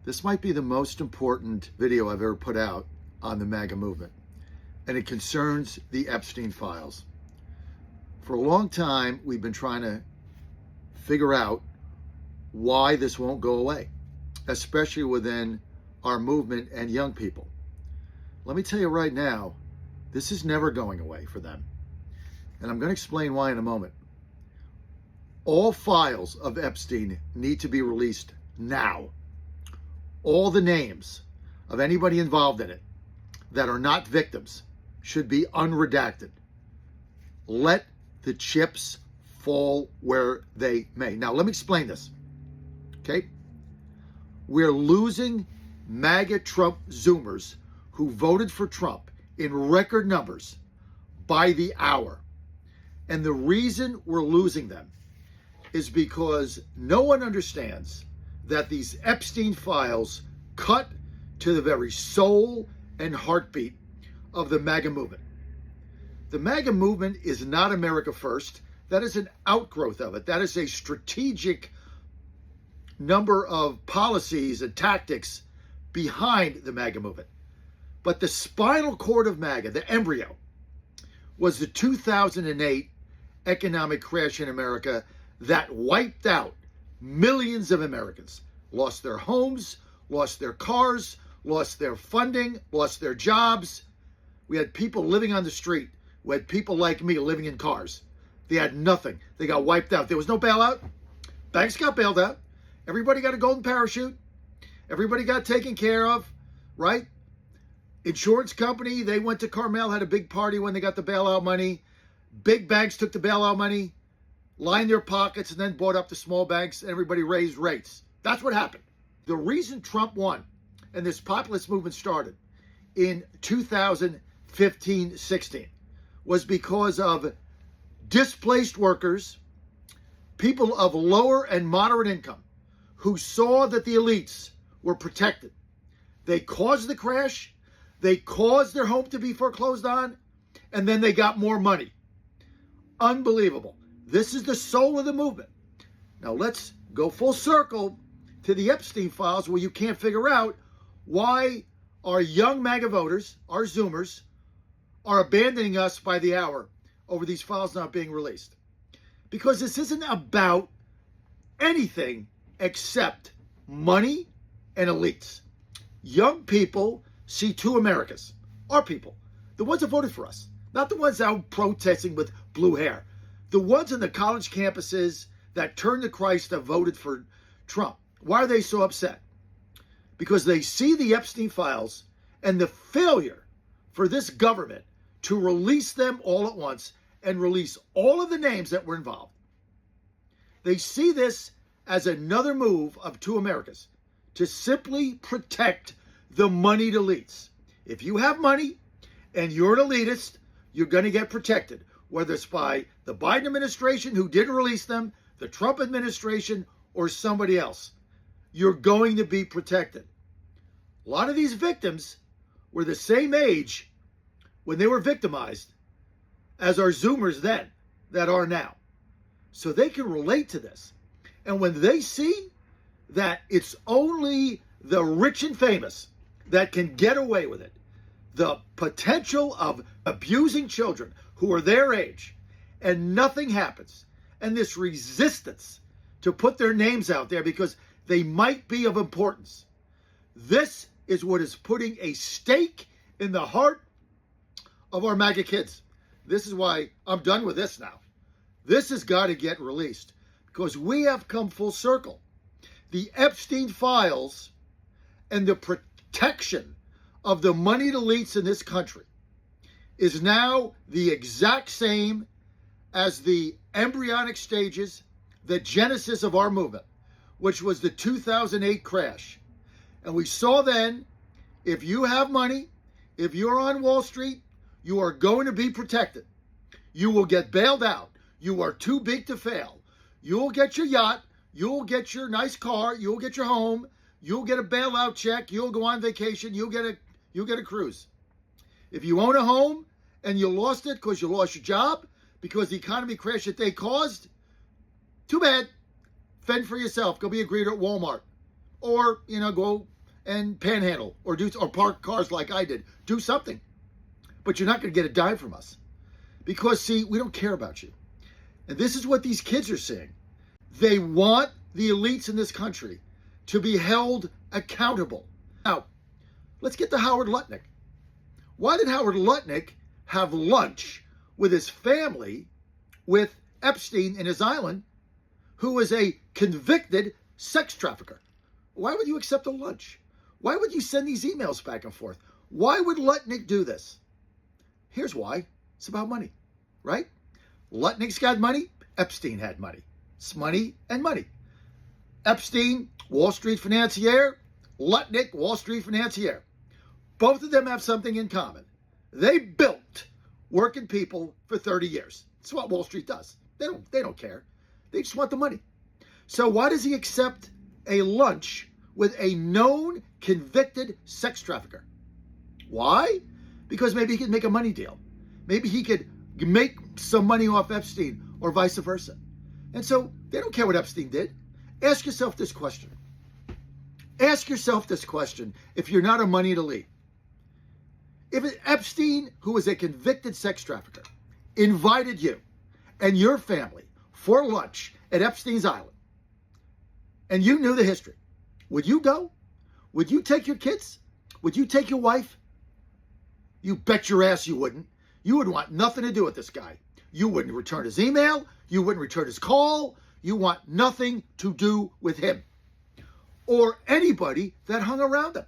This might be the most important video I've ever put out on the MAGA movement, and it concerns the Epstein Files. For a long time, we've been trying to figure out why this won't go away, especially within our movement and young people. Let me tell you right now, this is never going away for them. And I'm going to explain why in a moment. All files of Epstein need to be released now. All the names of anybody involved in it that are not victims should be unredacted. Let the chips fall where they may. Now, let me explain this. Okay? We're losing MAGA Trump Zoomers who voted for Trump in record numbers by the hour. And the reason we're losing them is because no one understands that these Epstein files cut to the very soul and heartbeat of the MAGA movement. The MAGA movement is not America First. That is an outgrowth of it. That is a strategic number of policies and tactics behind the MAGA movement. But the spinal cord of MAGA, the embryo, was the 2008 economic crash in America that wiped out millions of Americans, lost their homes, lost their cars, lost their funding, lost their jobs. We had people living on the street. We had people like me living in cars. They had nothing. They got wiped out. There was no bailout. Banks got bailed out. Everybody got a golden parachute. Everybody got taken care of, right? Insurance company, they went to Carmel, had a big party when they got the bailout money. Big banks took the bailout money, lined their pockets, and then bought up the small banks, and everybody raised rates. That's what happened. The reason Trump won and this populist movement started in 2015-16 was because of displaced workers, people of lower and moderate income who saw that the elites were protected. They caused the crash, they caused their home to be foreclosed on, and then they got more money. Unbelievable. This is the soul of the movement. Now let's go full circle to the Epstein Files, where you can't figure out why our young MAGA voters, our Zoomers, are abandoning us by the hour over these files not being released. Because this isn't about anything except money and elites. Young people see two Americas, our people, the ones that voted for us, not the ones out protesting with blue hair, the ones in the college campuses that turned to Christ that voted for Trump. Why are they so upset? Because they see the Epstein Files and the failure for this government to release them all at once and release all of the names that were involved. They see this as another move of two Americas to simply protect the moneyed elites. If you have money and you're an elitist, you're going to get protected, whether it's by the Biden administration who didn't release them, the Trump administration, or somebody else. You're going to be protected. A lot of these victims were the same age when they were victimized as our Zoomers then that are now. So they can relate to this. And when they see that it's only the rich and famous that can get away with it, the potential of abusing children who are their age and nothing happens, and this resistance to put their names out there because they might be of importance. This is what is putting a stake in the heart of our MAGA kids. This is why I'm done with this now. This has got to get released because we have come full circle. The Epstein Files and the protection of the moneyed elites in this country is now the exact same as the embryonic stages, the genesis of our movement, which was the 2008 crash. And we saw then, if you have money, if you're on Wall Street, you are going to be protected. You will get bailed out. You are too big to fail. You'll get your yacht. You'll get your nice car. You'll get your home. You'll get a bailout check. You'll go on vacation. You'll get a cruise. If you own a home and you lost it because you lost your job, because the economy crash that they caused, too bad. Fend for yourself. Go be a greeter at Walmart. Or, go and panhandle or park cars like I did. Do something. But you're not going to get a dime from us. Because, see, we don't care about you. And this is what these kids are saying. They want the elites in this country to be held accountable. Now, let's get to Howard Lutnick. Why did Howard Lutnick have lunch with his family with Epstein in his island, who was a convicted sex trafficker? Why would you accept a lunch? Why would you send these emails back and forth? Why would Lutnick do this? Here's why. It's about money, right? Lutnick's got money. Epstein had money. It's money and money. Epstein, Wall Street financier. Lutnick, Wall Street financier. Both of them have something in common. They built working people for 30 years. That's what Wall Street does. They don't care. They just want the money. So why does he accept a lunch with a known convicted sex trafficker? Why? Because maybe he could make a money deal. Maybe he could make some money off Epstein or vice versa. And so they don't care what Epstein did. Ask yourself this question. Ask yourself this question if you're not a moneyed elite. If Epstein, who was a convicted sex trafficker, invited you and your family for lunch at Epstein's Island, and you knew the history, would you go? Would you take your kids? Would you take your wife? You bet your ass you wouldn't. You would want nothing to do with this guy. You wouldn't return his email. You wouldn't return his call. You want nothing to do with him or anybody that hung around him.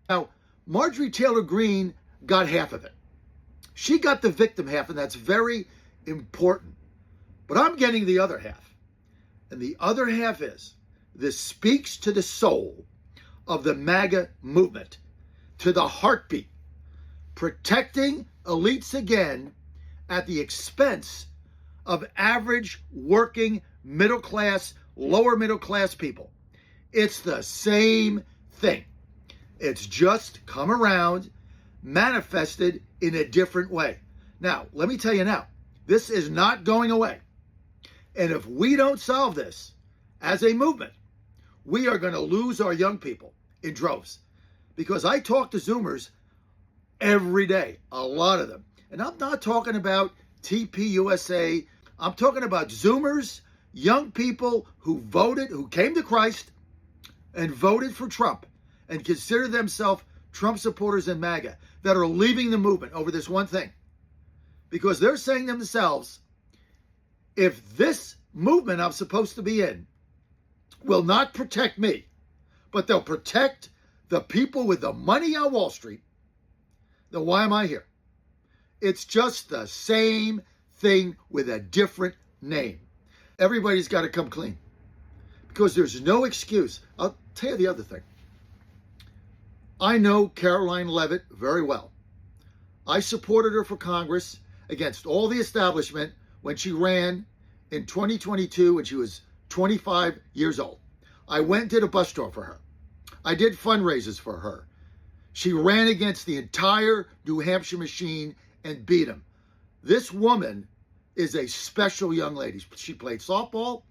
Now, Marjorie Taylor Greene got half of it. She got the victim half, and that's very important. But I'm getting the other half. And the other half is, this speaks to the soul of the MAGA movement, to the heartbeat, protecting elites again at the expense of average working middle class, lower middle class people. It's the same thing. It's just come around, manifested in a different way. Now, let me tell you now, this is not going away. And if we don't solve this as a movement, we are going to lose our young people in droves. Because I talk to Zoomers every day, a lot of them. And I'm not talking about TPUSA. I'm talking about Zoomers, young people who voted, who came to Christ and voted for Trump and consider themselves Trump supporters and MAGA, that are leaving the movement over this one thing. Because they're saying to themselves, if this movement I'm supposed to be in will not protect me, but they'll protect the people with the money on Wall Street, then why am I here? It's just the same thing with a different name. Everybody's got to come clean because there's no excuse. I'll tell you the other thing. I know Caroline Leavitt very well. I supported her for Congress against all the establishment when she ran in 2022 when she was 25 years old. I went and did a bus tour for her. I did fundraisers for her. She ran against the entire New Hampshire machine and beat him. This woman is a special young lady. She played softball.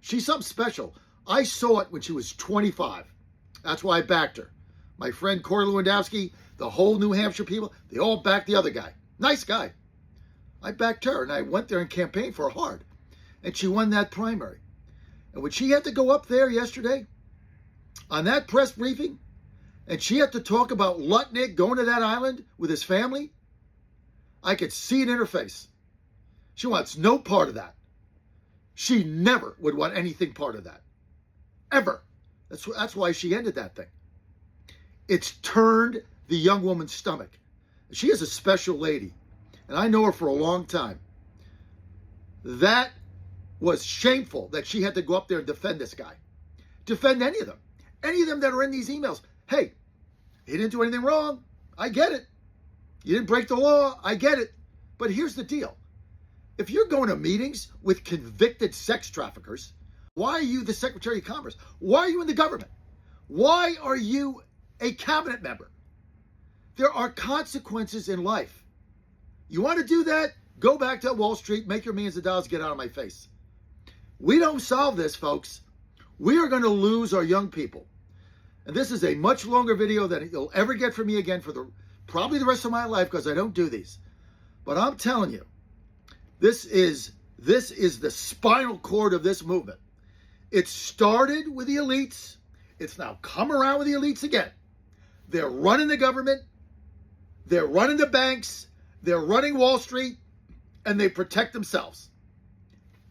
She's something special. I saw it when she was 25. That's why I backed her. My friend Corey Lewandowski, the whole New Hampshire people, they all backed the other guy. Nice guy. I backed her, and I went there and campaigned for her hard. And she won that primary. And when she had to go up there yesterday on that press briefing, and she had to talk about Lutnick going to that island with his family, I could see it in her face. She wants no part of that. She never would want anything part of that. Ever. That's why she ended that thing. It's turned the young woman's stomach. She is a special lady, and I know her for a long time. That was shameful that she had to go up there and defend this guy. Defend any of them. Any of them that are in these emails. Hey, he didn't do anything wrong. I get it. You didn't break the law. I get it. But here's the deal. If you're going to meetings with convicted sex traffickers, why are you the Secretary of Commerce? Why are you in the government? Why are you a cabinet member? There are consequences in life. You want to do that? Go back to Wall Street, make your millions of dollars, get out of my face. We don't solve this, folks. We are going to lose our young people. And this is a much longer video than you'll ever get from me again for probably the rest of my life, because I don't do these. But I'm telling you, this is the spinal cord of this movement. It started with the elites. It's now come around with the elites again. They're running the government. They're running the banks. They're running Wall Street. And they protect themselves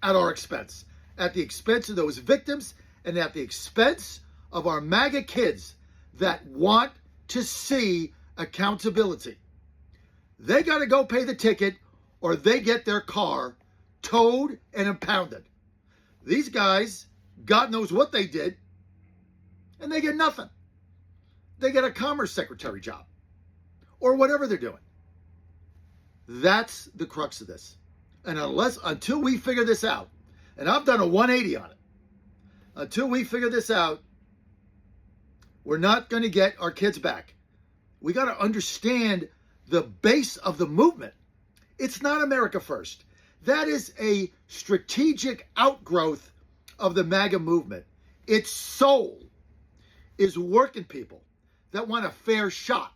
at our expense. At the expense of those victims and at the expense of our MAGA kids that want to see accountability. They got to go pay the ticket or they get their car towed and impounded. These guys, God knows what they did, and they get nothing. They get a commerce secretary job or whatever they're doing. That's the crux of this. And until we figure this out, and I've done a 180 on it, until we figure this out, we're not going to get our kids back. We got to understand the base of the movement. It's not America first. That is a strategic outgrowth of the MAGA movement. Its soul is working people that want a fair shot,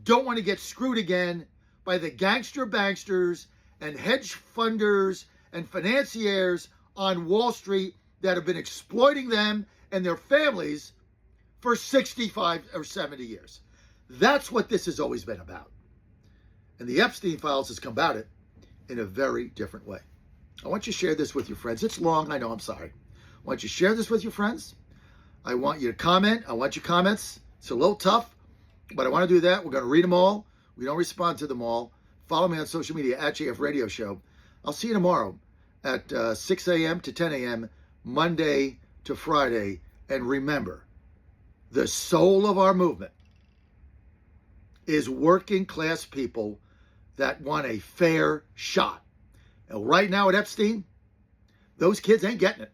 don't want to get screwed again by the gangster banksters and hedge funders and financiers on Wall Street that have been exploiting them and their families for 65 or 70 years. That's what this has always been about. And the Epstein Files has come about it in a very different way. I want you to share this with your friends. It's long, I know, I'm sorry. I want you to share this with your friends. I want you to comment. I want your comments. It's a little tough, but I want to do that. We're going to read them all. We don't respond to them all. Follow me on social media at JF Radio Show. I'll see you tomorrow at 6 a.m. to 10 a.m., Monday to Friday. And remember, the soul of our movement is working class people that want a fair shot. And right now at Epstein, those kids ain't getting it.